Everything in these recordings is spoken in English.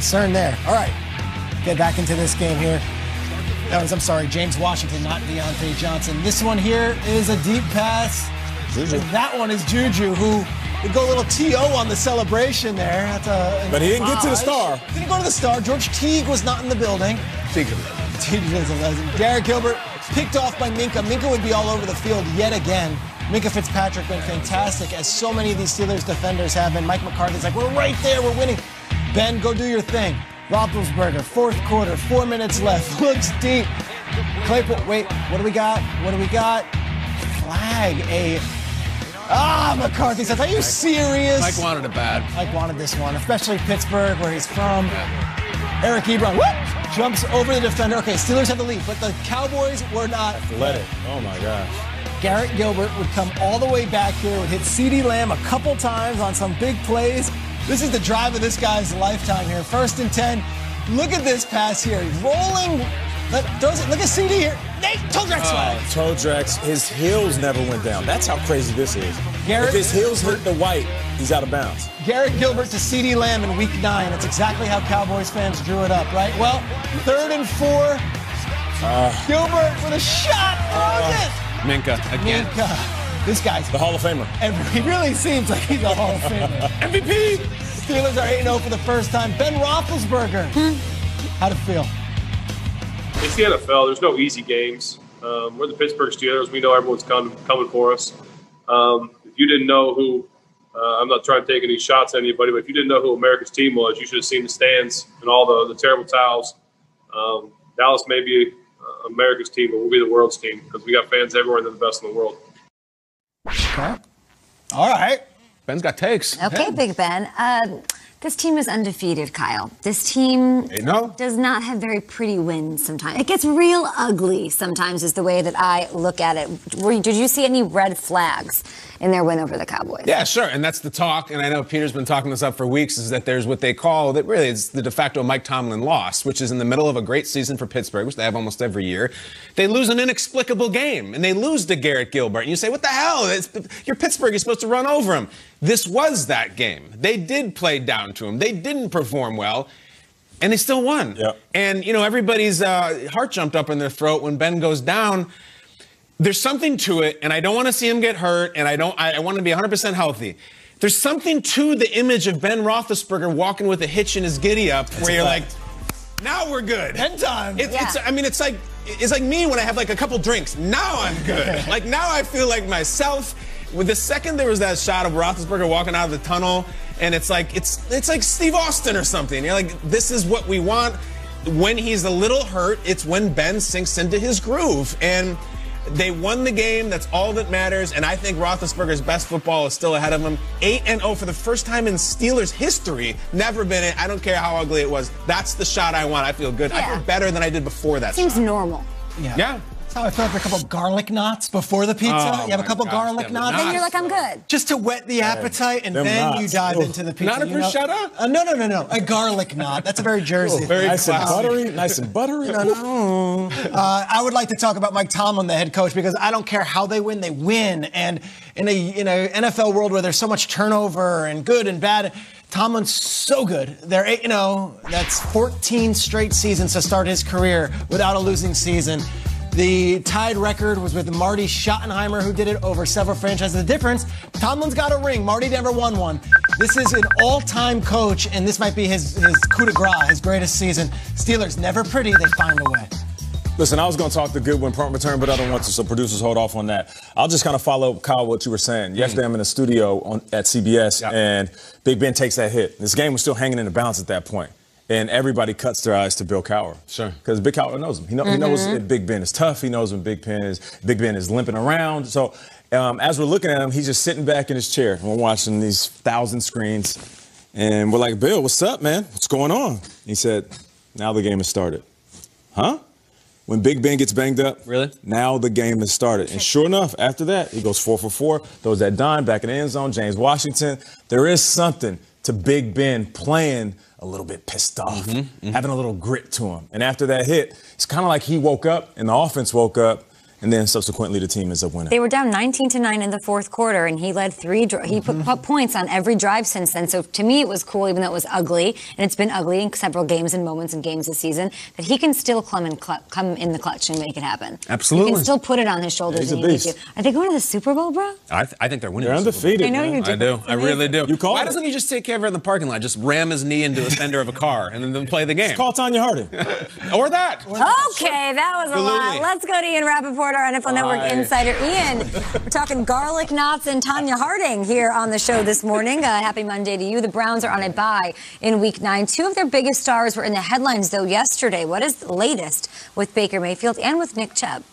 concern there. All right, get back into this game here. That was, I'm sorry, James Washington, not Deontay Johnson. This one here is a deep pass. Juju. That one is Juju, who would go a little T.O. on the celebration there. But he didn't get to the star. Didn't go to the star. George Teague was not in the building. Teague is a legend. Garrett Gilbert picked off by Minka. Minka would be all over the field yet again. Minka Fitzpatrick been fantastic, as so many of these Steelers defenders have been. Mike McCarthy's like, we're right there, we're winning. Ben, go do your thing. Roethlisberger, fourth quarter, 4 minutes left, looks deep. Claypool, wait, what do we got? Flag, McCarthy says, are you serious? Mike wanted it bad. Mike wanted this one, especially Pittsburgh, where he's from. Yeah. Eric Ebron, jumps over the defender. Okay, Steelers have the lead, but the Cowboys were not. Let it. Oh, my gosh. Garrett Gilbert would come all the way back here, would hit CeeDee Lamb a couple times on some big plays. This is the drive of this guy's lifetime here. 1st and 10. Look at this pass here. He's rolling. Throws it. Look at CeeDee here. Toe drag swag. Toe drags. His heels never went down. That's how crazy this is. If his heels hit the white, he's out of bounds. Garrett Gilbert to CeeDee Lamb in Week 9. That's exactly how Cowboys fans drew it up, right? Well, 3rd and 4. Gilbert with a shot. Minka again. Minka. This guy's the Hall of Famer. He really seems like he's a Hall of Famer. MVP. Steelers are 8-0 for the first time. Ben Roethlisberger. How'd it feel? It's the NFL. There's no easy games. We're the Pittsburgh Steelers. We know everyone's coming for us. If you didn't know who, I'm not trying to take any shots at anybody, but if you didn't know who America's team was, you should have seen the stands and all the terrible towels. Dallas may be America's team, but we'll be the world's team because we got fans everywhere and they're the best in the world. Okay. All right. Ben's got takes. Okay, Big Ben. This team is undefeated, Kyle. This team does not have very pretty wins sometimes. It gets real ugly sometimes is the way that I look at it. Did you see any red flags in their win over the Cowboys? Yeah, sure. And that's the talk. And I know Peter's been talking this up for weeks, is that there's what they call, that really is the de facto Mike Tomlin loss, which is in the middle of a great season for Pittsburgh, which they have almost every year. They lose an inexplicable game, and they lose to Garrett Gilbert. And you say, what the hell? You're Pittsburgh. You're supposed to run over him. This was that game. They did play down to him. They didn't perform well, and they still won. Yep. And, everybody's heart jumped up in their throat when Ben goes down. There's something to it, and I don't want to see him get hurt, and I want to be 100% healthy. There's something to the image of Ben Roethlisberger walking with a hitch in his giddy-up where you're like, now we're good. 10 times. It's like me when I have like a couple drinks. Now I'm good. Like now I feel like myself. With the second there was that shot of Roethlisberger walking out of the tunnel, and it's like Steve Austin or something. You're like, this is what we want. When he's a little hurt, it's when Ben sinks into his groove. And they won the game. That's all that matters. And I think Roethlisberger's best football is still ahead of him. 8-0 for the first time in Steelers history. Never been it. I don't care how ugly it was. That's the shot I want. I feel good. Yeah. I feel better than I did before that Seems shot. normal. Yeah. That's how I felt for a couple of garlic knots before the pizza. You have a couple garlic knots. Then you're like, I'm good. Just to whet the appetite, and then you dive into the pizza. Not a bruschetta? No. A garlic knot. That's a very Jersey. Very nice and buttery. I would like to talk about Mike Tomlin, the head coach, because I don't care how they win, they win. And in a NFL world where there's so much turnover and good and bad, Tomlin's so good. They're 8-0. That's 14 straight seasons to start his career without a losing season. The tied record was with Marty Schottenheimer, who did it over several franchises. The difference, Tomlin's got a ring. Marty never won one. This is an all-time coach, and this might be his coup de grace, his greatest season. Steelers, never pretty, they find a way. Listen, I was going to talk the Goodwin punt return, but I don't want to, so producers hold off on that. I'll just kind of follow up, Kyle, what you were saying. Yesterday I'm in the studio at CBS, and Big Ben takes that hit. This game was still hanging in the balance at that point. And everybody cuts their eyes to Bill Cowher. Sure. Because Big Cowher knows him. He knows that Big Ben is tough. He knows when Big Ben is limping around. So as we're looking at him, he's just sitting back in his chair. And we're watching these 1,000 screens. And we're like, Bill, what's up, man? What's going on? He said, now the game has started. Huh? When Big Ben gets banged up, really? Now the game has started. And sure enough, after that, he goes 4 for 4, throws that dime back in the end zone, James Washington. There is something to Big Ben playing a little bit pissed off, having a little grit to him. And after that hit, it's kind of like he woke up and the offense woke up, and then subsequently the team ends up winning. They were down 19-9 in the fourth quarter, and he led he put points on every drive since then. So to me, it was cool, even though it was ugly, and it's been ugly in several games and moments and games this season, that he can still come in the clutch and make it happen. Absolutely. He can still put it on his shoulders. He's a and he beast. Are they going to the Super Bowl, bro? I think they're winning. They're undefeated. I know you do. I do. I really do. You call Why it. doesn't he just take care of it in the parking lot? Just ram his knee into the fender of a car and then play the game. Call Tanya Harding. Or that. Okay, that was a lot. Let's go to Ian Rappaport, our NFL Network insider. Ian, we're talking garlic knots and Tanya Harding here on the show this morning. Happy Monday to you. The Browns are on a bye in Week 9. Two of their biggest stars were in the headlines, though, yesterday. What is the latest with Baker Mayfield and with Nick Chubb?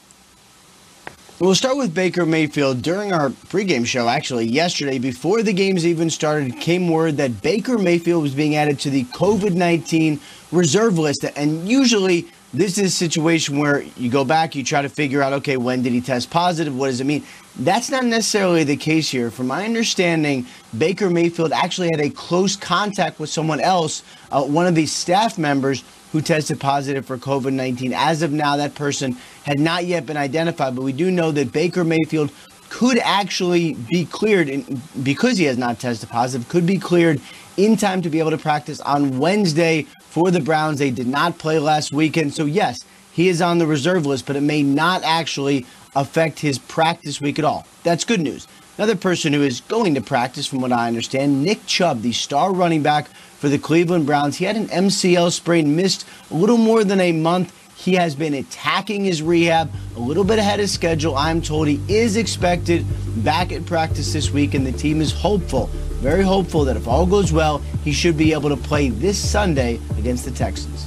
We'll start with Baker Mayfield. During our pregame show, actually, yesterday, before the games even started, came word that Baker Mayfield was being added to the COVID-19 reserve list. And usually, this is a situation where you go back, you try to figure out, okay, when did he test positive? What does it mean? That's not necessarily the case here. From my understanding, Baker Mayfield actually had a close contact with someone else, one of the staff members who tested positive for COVID-19. As of now, that person had not yet been identified, but we do know that Baker Mayfield could actually be cleared, because he has not tested positive, could be cleared in time to be able to practice on Wednesday for the Browns. They did not play last weekend, so yes, he is on the reserve list, but it may not actually affect his practice week at all. That's good news. Another person who is going to practice, from what I understand, Nick Chubb, the star running back for the Cleveland Browns. He had an MCL sprain, missed a little more than a month. He has been attacking his rehab a little bit ahead of schedule. I'm told he is expected back at practice this week, and the team is hopeful, very hopeful, that if all goes well, he should be able to play this Sunday against the Texans.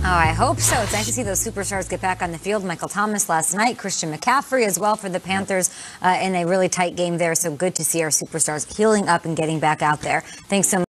Oh, I hope so. It's nice to see those superstars get back on the field. Michael Thomas last night, Christian McCaffrey as well for the Panthers in a really tight game there. So good to see our superstars healing up and getting back out there. Thanks so much.